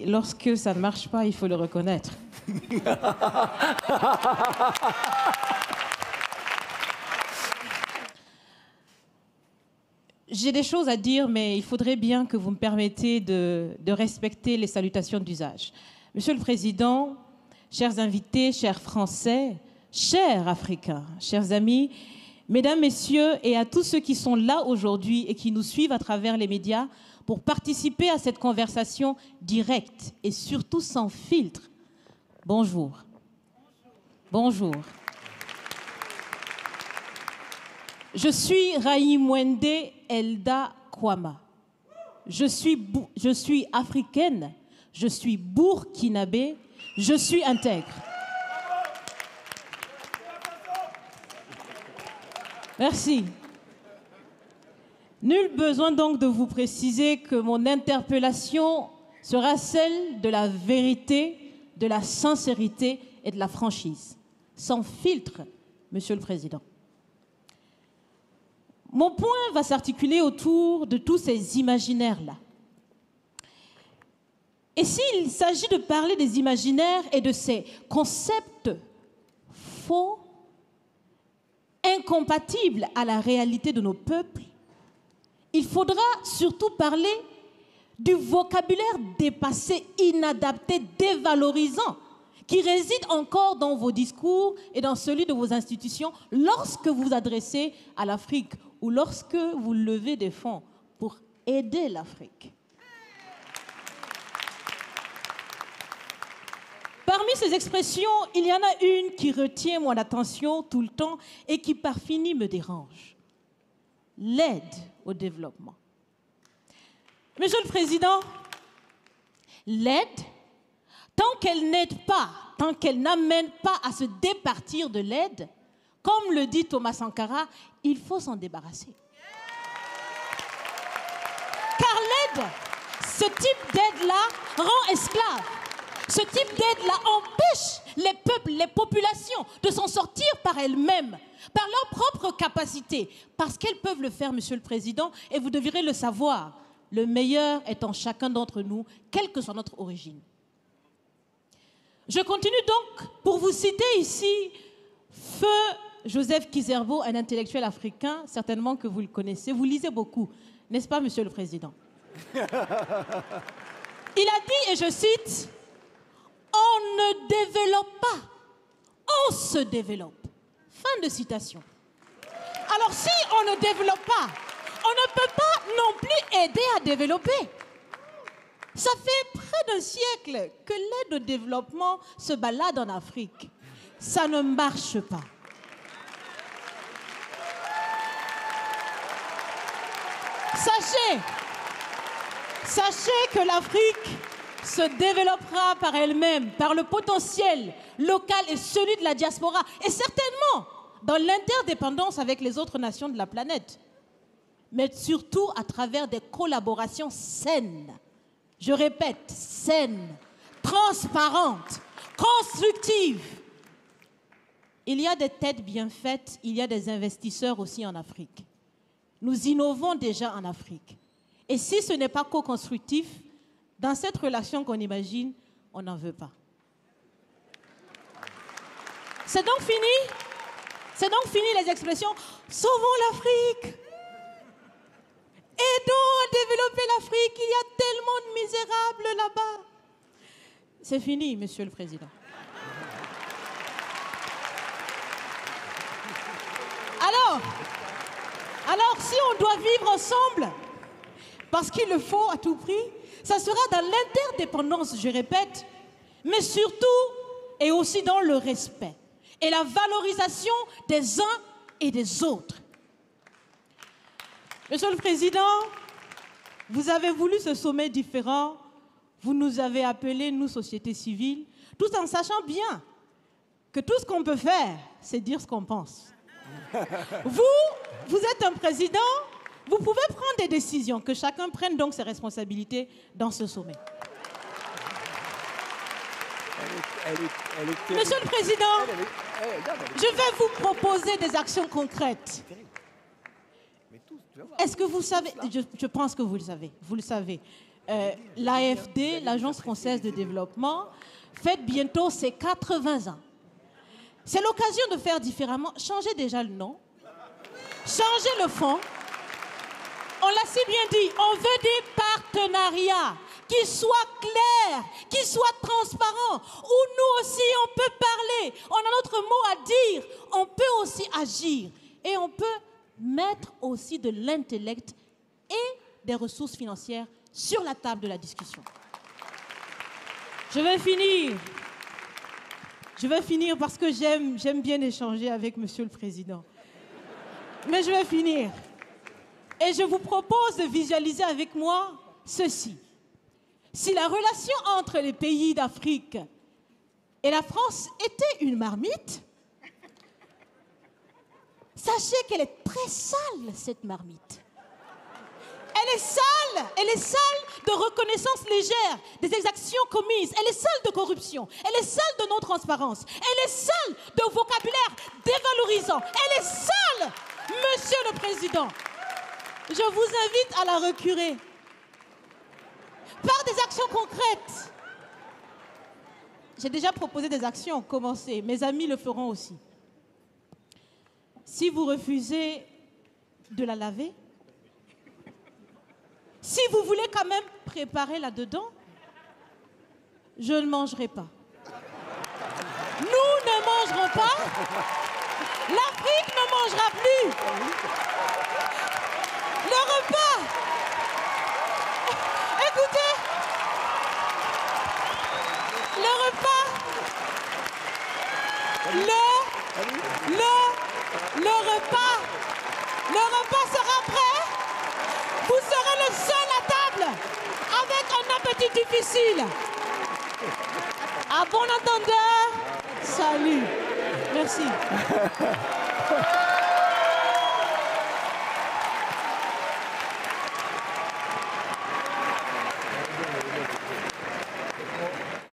Lorsque ça ne marche pas, il faut le reconnaître. J'ai des choses à dire, mais il faudrait bien que vous me permettiez de respecter les salutations d'usage. Monsieur le Président, chers invités, chers Français, chers Africains, chers amis, Mesdames, Messieurs, et à tous ceux qui sont là aujourd'hui et qui nous suivent à travers les médias pour participer à cette conversation directe et surtout sans filtre, bonjour. Bonjour. Je suis Raïmwende Elda Kwama. Je suis africaine, je suis burkinabé, je suis intègre. Merci. Nul besoin donc de vous préciser que mon interpellation sera celle de la vérité, de la sincérité et de la franchise. Sans filtre, Monsieur le Président. Mon point va s'articuler autour de tous ces imaginaires-là. Et s'il s'agit de parler des imaginaires et de ces concepts faux, incompatibles à la réalité de nos peuples, il faudra surtout parler du vocabulaire dépassé, inadapté, dévalorisant, qui réside encore dans vos discours et dans celui de vos institutions lorsque vous vous adressez à l'Afrique ou lorsque vous levez des fonds pour aider l'Afrique. Parmi ces expressions, il y en a une qui retient mon attention tout le temps et qui par fini me dérange. L'aide au développement. Monsieur le Président, l'aide, tant qu'elle n'aide pas, tant qu'elle n'amène pas à se départir de l'aide, comme le dit Thomas Sankara, il faut s'en débarrasser. Car l'aide, ce type d'aide-là rend esclave. Ce type d'aide-là empêche les peuples, les populations de s'en sortir par elles-mêmes, par leur propre capacité, parce qu'elles peuvent le faire, Monsieur le Président, et vous devrez le savoir, le meilleur est en chacun d'entre nous, quelle que soit notre origine. Je continue donc pour vous citer ici Feu Joseph Kizerbo, un intellectuel africain, certainement que vous le connaissez, vous lisez beaucoup, n'est-ce pas, Monsieur le Président? Il a dit, et je cite, « On ne développe pas, on se développe. » Fin de citation. Alors si on ne développe pas, on ne peut pas non plus aider à développer. Ça fait près d'un siècle que l'aide au développement se balade en Afrique. Ça ne marche pas. Sachez que l'Afrique se développera par elle-même, par le potentiel local et celui de la diaspora, et certainement dans l'interdépendance avec les autres nations de la planète, mais surtout à travers des collaborations saines. Je répète, saines, transparentes, constructives. Il y a des têtes bien faites, il y a des investisseurs aussi en Afrique. Nous innovons déjà en Afrique. Et si ce n'est pas co-constructif, dans cette relation qu'on imagine, on n'en veut pas. C'est donc fini? C'est donc fini les expressions « Sauvons l'Afrique !» Aidons à développer l'Afrique, il y a tellement de misérables là-bas. C'est fini, Monsieur le Président. Alors, si on doit vivre ensemble, parce qu'il le faut à tout prix, ça sera dans l'interdépendance, je répète, mais surtout et aussi dans le respect et la valorisation des uns et des autres. Monsieur le Président, vous avez voulu ce sommet différent, vous nous avez appelés, nous, société civile, tout en sachant bien que tout ce qu'on peut faire, c'est dire ce qu'on pense. Vous êtes un président, vous pouvez prendre des décisions, que chacun prenne donc ses responsabilités dans ce sommet. Monsieur le Président, je vais vous proposer des actions concrètes. Est-ce que vous savez, je pense que vous le savez, l'AFD, l'Agence française de développement, fête bientôt ses 80 ans. C'est l'occasion de faire différemment. Changez déjà le nom. Changez le fond. On l'a si bien dit, on veut des partenariats qui soient clairs, qui soient transparents, où nous aussi on peut parler, on a notre mot à dire, on peut aussi agir et on peut mettre aussi de l'intellect et des ressources financières sur la table de la discussion. Je vais finir parce que j'aime bien échanger avec Monsieur le Président. Mais je vais finir. Et je vous propose de visualiser avec moi ceci. Si la relation entre les pays d'Afrique et la France était une marmite, sachez qu'elle est très sale, cette marmite. Elle est sale de reconnaissance légère des exactions commises. Elle est sale de corruption. Elle est sale de non-transparence. Elle est sale de vocabulaire dévalorisant. Elle est sale, Monsieur le Président. Je vous invite à la recurer par des actions concrètes. J'ai déjà proposé des actions, commencez. Mes amis le feront aussi. Si vous refusez de la laver, si vous voulez quand même préparer là-dedans, je ne mangerai pas. Nous ne mangerons pas. L'Afrique ne mangera plus. Le repas. Écoutez. Le repas. Le repas sera prêt. Vous serez le seul à table avec un appétit difficile. À bon entendeur, salut. Merci.